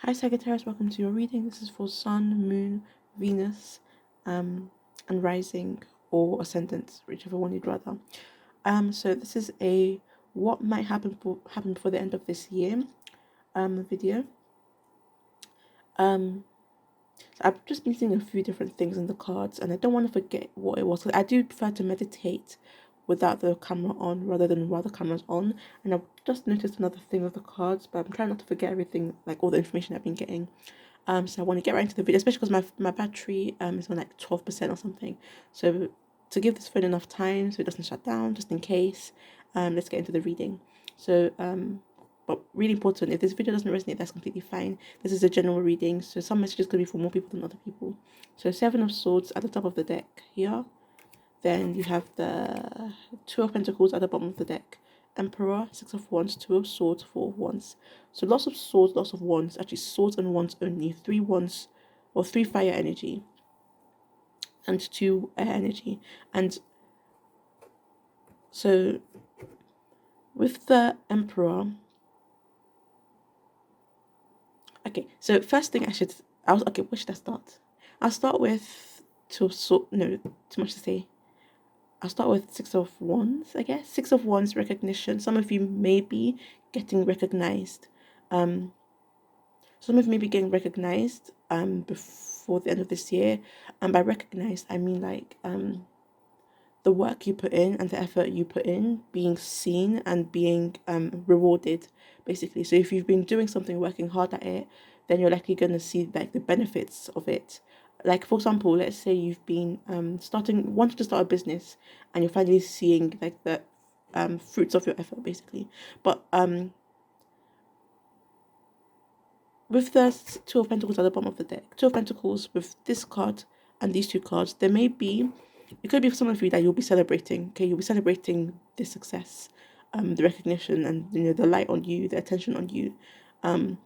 Hi Sagittarius, welcome to your reading. This is for Sun, Moon, Venus, and Rising or Ascendant, whichever one you'd rather. So this is a what might happen before the end of this year video. So I've just been seeing a few different things in the cards, and I don't want to forget what it was. 'Cause I do prefer to meditate without the camera on rather than while the camera's on. And I've just noticed another thing with the cards, but I'm trying not to forget everything, like all the information I've been getting. So I want to get right into the video, especially because my battery is on like 12% or something. So to give this phone enough time so it doesn't shut down, just in case, let's get into the reading. So but really important, if this video doesn't resonate, that's completely fine. This is a general reading, so some messages could be for more people than other people. So 7 of Swords at the top of the deck here. Then you have the 2 of Pentacles at the bottom of the deck. Emperor, 6 of Wands, 2 of Swords, 4 of Wands. So lots of swords, lots of wands. Actually, swords and wands only. 3 wands, or 3 fire energy, and 2 air energy. And so with the Emperor, okay, so first thing okay, where should I start? I'll start with no, too much to say. I'll start with 6 of Wands, I guess. 6 of Wands, recognition. Some of you may be getting recognized. Some of you may be getting recognized before the end of this year. And by recognized, I mean like the work you put in and the effort you put in being seen and being rewarded, basically. So if you've been doing something, working hard at it, then you're likely going to see like the benefits of it. Like, for example, let's say you've been wanting to start a business, and you're finally seeing like the fruits of your effort, basically. But with the 2 of Pentacles at the bottom of the deck, 2 of Pentacles with this card and these 2 cards, it could be for some of you that you'll be celebrating. Okay, you'll be celebrating the success, the recognition, and the light on you, the attention on you, and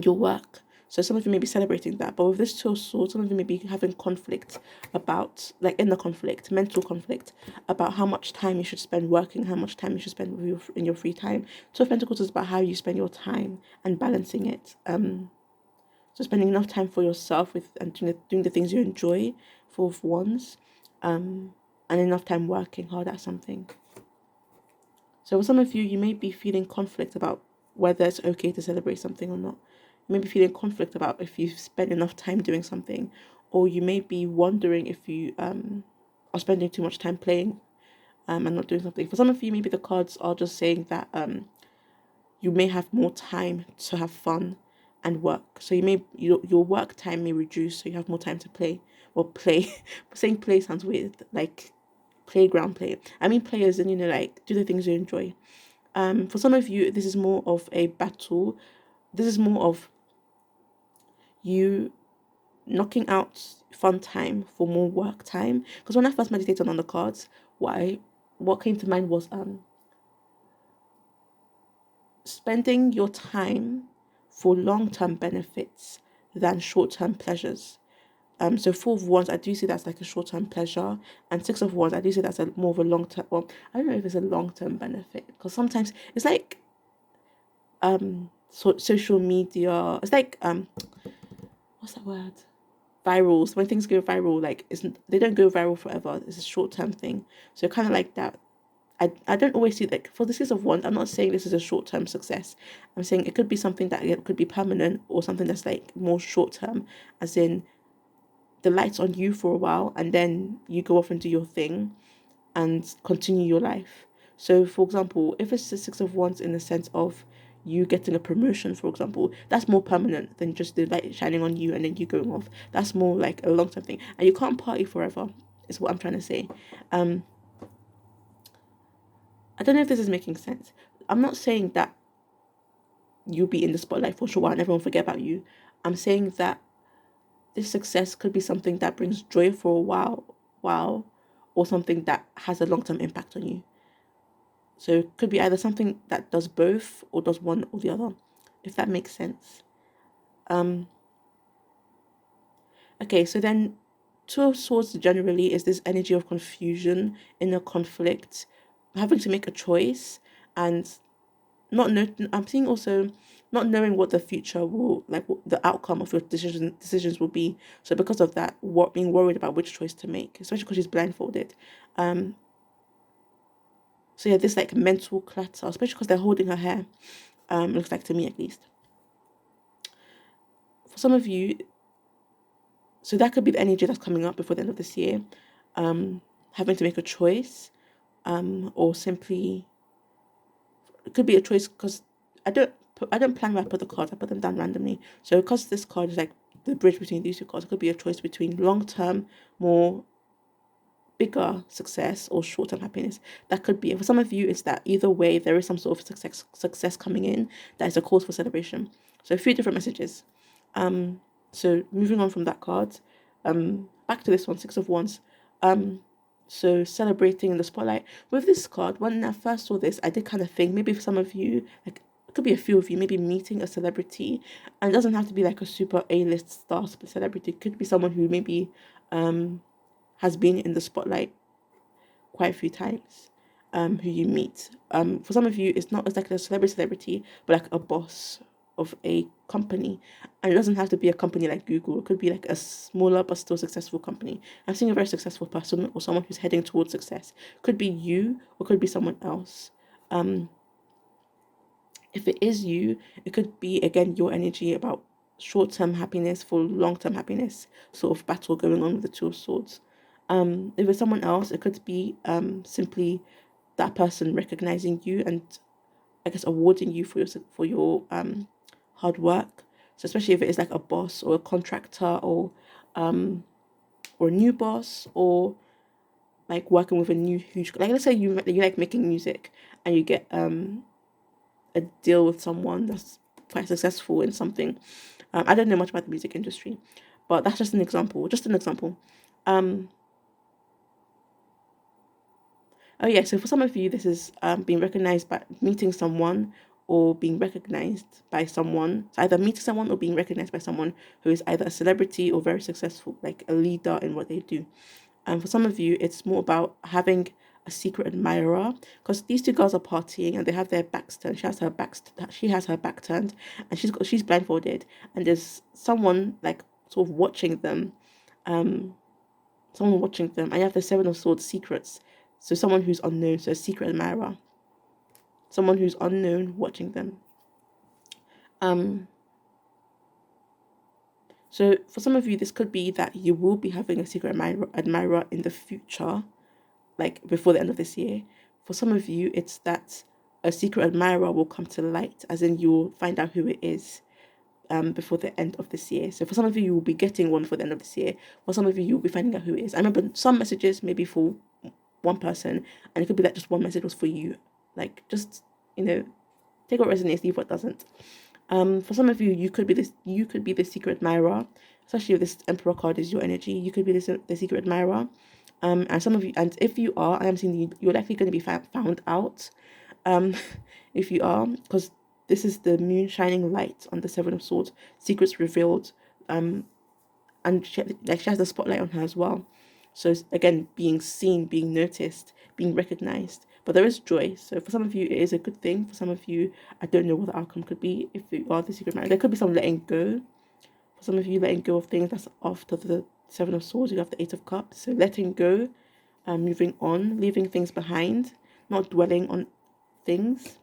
your work. So some of you may be celebrating that, but with this 2 of Swords, some of you may be having conflict about, like inner conflict, mental conflict about how much time you should spend working, how much time you should spend in your free time. 2 of Pentacles is about how you spend your time and balancing it. So spending enough time for yourself and doing the things you enjoy, 4 of Wands, and enough time working hard at something. So for some of you, you may be feeling conflict about whether it's okay to celebrate something or not. You may be feeling conflict about if you've spent enough time doing something, or you may be wondering if you are spending too much time playing and not doing something. For some of you, maybe the cards are just saying that you may have more time to have fun and work. So your work time may reduce, so you have more time to play or play. Saying play sounds weird, like playground play. I mean play as in, like do the things you enjoy. For some of you, this is more of a battle. This is more of you knocking out fun time for more work time. Because when I first meditated on the cards, what came to mind was spending your time for long-term benefits than short-term pleasures. So 4 of Wands, I do see that's like a short-term pleasure, and 6 of Wands, I do see that's more of a long-term. Well, I don't know if it's a long-term benefit, because sometimes it's like social media. It's like what's that word? Virals. When things go viral, like they don't go viral forever. It's a short-term thing. So kind of like that. I don't always see, like, for the 6 of Wands, I'm not saying this is a short-term success. I'm saying it could be something that it could be permanent, or something that's like more short-term, as in the light's on you for a while and then you go off and do your thing and continue your life. So for example, if it's the 6 of Wands in the sense of you getting a promotion, for example, that's more permanent than just the light shining on you and then you going off. That's more like a long-term thing, and you can't party forever, is what I'm trying to say. I don't know if this is making sense. I'm not saying that you'll be in the spotlight for sure and everyone forget about you. I'm saying that this success could be something that brings joy for a while, or something that has a long-term impact on you. So it could be either something that does both or does one or the other, if that makes sense. Okay, so then 2 of Swords generally is this energy of confusion, inner conflict, having to make a choice, and not know. I'm seeing also not knowing what the future will, like what the outcome of your decisions will be. So because of that, being worried about which choice to make, especially because she's blindfolded. Um, so yeah, this like mental clutter, especially because they're holding her hair. Looks like to me at least. For some of you, so that could be the energy that's coming up before the end of this year. Having to make a choice, or simply it could be a choice because I don't plan where I put the cards. I put them down randomly. So because this card is like the bridge between these two cards, it could be a choice between long term, more bigger success or short term happiness. That could be, for some of you, it's that either way there is some sort of success coming in that is a cause for celebration. So a few different messages. So moving on from that card, back to this one, Six of Wands. So celebrating in the spotlight. With this card, when I first saw this, I did kind of think maybe for some of you, like it could be a few of you, maybe meeting a celebrity, and it doesn't have to be like a super A-list star celebrity. It could be someone who maybe has been in the spotlight quite a few times, who you meet. For some of you, it's not as like a celebrity, but like a boss of a company. And it doesn't have to be a company like Google. It could be like a smaller but still successful company. I'm seeing a very successful person or someone who's heading towards success. Could be you or could be someone else. If it is you, it could be again your energy about short-term happiness for long-term happiness, sort of battle going on with the Two of Swords. If it's someone else, it could be simply that person recognizing you and I guess awarding you for your hard work. So especially if it is like a boss or a contractor or a new boss or like working with a new huge, like let's say you like making music and you get a deal with someone that's quite successful in something. I don't know much about the music industry, but that's just an example. Just an example. Oh yeah, so for some of you, this is being recognized by meeting someone or being recognized by someone. So either meeting someone or being recognized by someone who is either a celebrity or very successful, like a leader in what they do. And for some of you, it's more about having a secret admirer because these two girls are partying and they have their backs turned. She has her back turned, and she's blindfolded, and there's someone like sort of watching them, and you have the Seven of Swords secrets. So someone who's unknown, so a secret admirer, someone who's unknown watching them. So for some of you, this could be that you will be having a secret admirer in the future, like before the end of this year. For some of you, it's that a secret admirer will come to light, as in you'll find out who it is before the end of this year. So for some of you, you will be getting one for the end of this year. For some of you, you'll be finding out who it is. I remember some messages maybe for one person, and it could be that just one message was for you. Like just, take what resonates, leave what doesn't. For some of you, you could be the secret admirer, especially if this Emperor card is your energy. You could be the secret admirer. And some of you, and if you are, I am seeing you're likely going to be found out. If you are, because this is the moon shining light on the Seven of Swords, secrets revealed. And she has the spotlight on her as well. So again, being seen, being noticed, being recognized. But there is joy. So for some of you, it is a good thing. For some of you, I don't know what the outcome could be. If you are the secret marriage, there could be some letting go. For some of you, letting go of things. That's after the Seven of Swords. You have the Eight of Cups. So letting go, moving on, leaving things behind, not dwelling on things.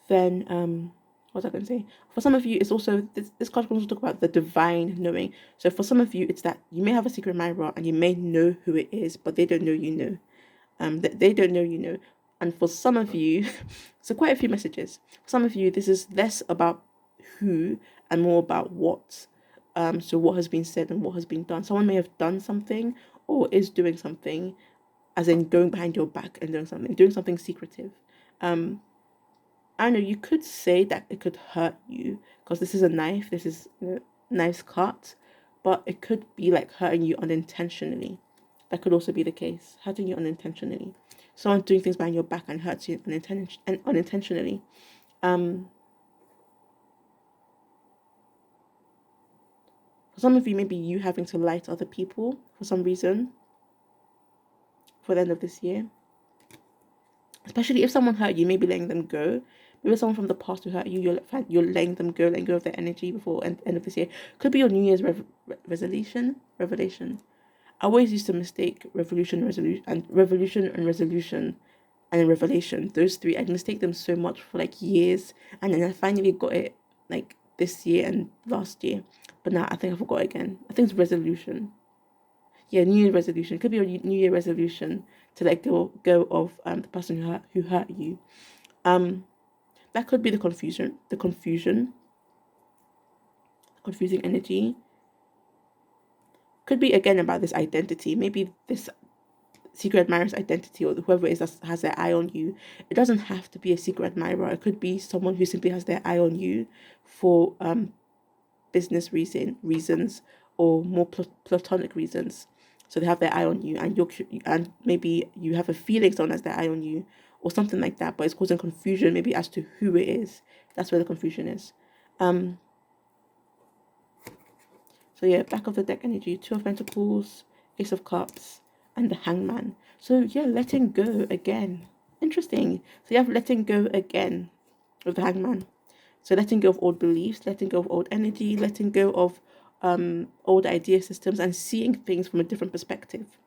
Then what was I going to say? For some of you, it's also this card can also talk about the divine knowing. So for some of you, it's that you may have a secret admirer and you may know who it is, but they don't know you know. They don't know you know. And for some of you, so quite a few messages. For some of you, this is less about who and more about what. So what has been said and what has been done. Someone may have done something or is doing something, as in going behind your back and doing something secretive. I don't know, you could say that it could hurt you because this is a knife, this is knife's cut, but it could be like hurting you unintentionally. That could also be the case, hurting you unintentionally. Someone doing things behind your back and hurts you unintentionally. For some of you, maybe you having to lie to other people for some reason. for the end of this year. Especially if someone hurt you, maybe letting them go. Maybe someone from the past who hurt you, you're letting them go, letting go of their energy before end of this year. Could be your New Year's revelation. I always used to mistake revolution, resolution, and resolution, and then revelation. Those three, I'd mistake them so much for like years, and then I finally got it like this year and last year. But now I think I forgot again. I think it's resolution. Yeah, New Year resolution. Could be your New Year resolution to let go of the person who hurt you. That could be the confusing energy. Could be again about this identity. Maybe this secret admirer's identity, or whoever it is that has their eye on you. It doesn't have to be a secret admirer. It could be someone who simply has their eye on you for business reasons, or more platonic reasons. So they have their eye on you, and maybe you have a feeling someone has their eye on you, or something like that. But it's causing confusion, maybe as to who it is. That's where the confusion is. So yeah, back of the deck energy: Two of Pentacles, Ace of Cups, and the Hangman. So yeah, letting go again. Interesting. So you have letting go again with the Hangman. So letting go of old beliefs, letting go of old energy, letting go of old idea systems, and seeing things from a different perspective.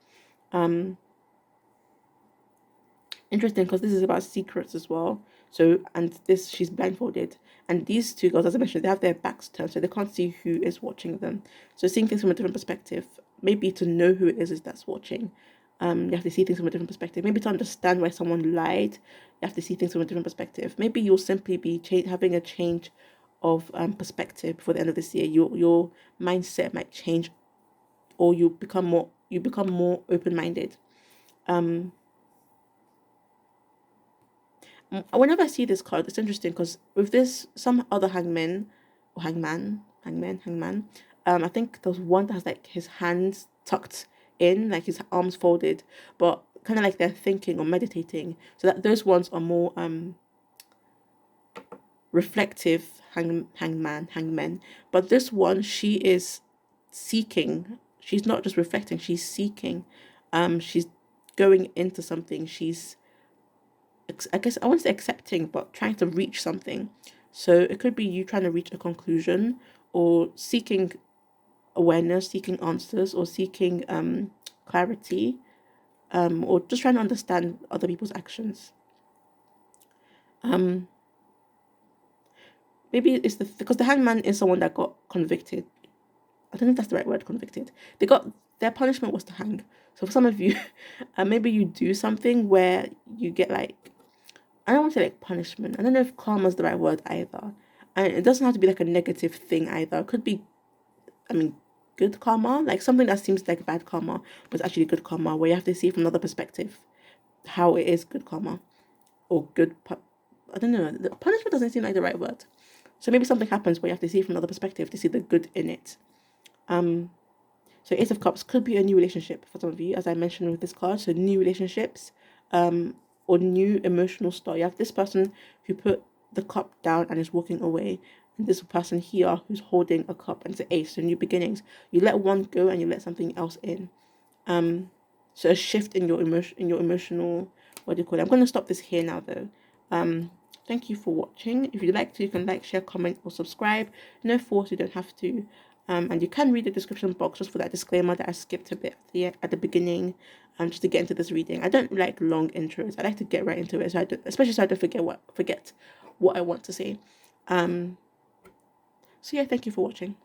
Interesting, because this is about secrets as well. So, and this, she's blindfolded, and these two girls, as I mentioned, they have their backs turned, so they can't see who is watching them. So seeing things from a different perspective, maybe to know who it is that's watching. You have to see things from a different perspective. Maybe to understand why someone lied, you have to see things from a different perspective. Maybe you'll simply be having a change of perspective for the end of this year. Your mindset might change, or you become more open-minded. Whenever I see this card, it's interesting because with this, some other hangman, I think there's one that has like his hands tucked in, like his arms folded, but kind of like they're thinking or meditating. So that those ones are more reflective hangmen. But this one, she is seeking. She's not just reflecting, she's seeking. She's going into something. She's, I guess I won't say accepting, but trying to reach something. So it could be you trying to reach a conclusion, or seeking awareness, seeking answers, or seeking clarity, or just trying to understand other people's actions. Maybe it's because the hangman is someone that got convicted. I don't know if that's the right word, convicted. Their punishment was to hang. So for some of you, maybe you do something where you get like, I don't want to say like punishment. I don't know if karma is the right word either. And it doesn't have to be like a negative thing either. It could be, good karma, like something that seems like bad karma, but it's actually good karma, where you have to see from another perspective how it is good karma, or good, I don't know, the punishment doesn't seem like the right word. So maybe something happens where you have to see from another perspective to see the good in it. So Ace of Cups could be a new relationship for some of you, as I mentioned with this card. So new relationships, or new emotional start. You have this person who put the cup down and is walking away, and this person here who's holding a cup, and it's an ace. So new beginnings. You let one go and you let something else in. So a shift in your emotional, what do you call it? I'm going to stop this here now though. Thank you for watching. If you'd like to, you can like, share, comment, or subscribe. No force, you don't have to. And you can read the description box just for that disclaimer that I skipped a bit at the beginning, just to get into this reading. I don't like long intros. I like to get right into it, especially so I don't forget what I want to say. So yeah, thank you for watching.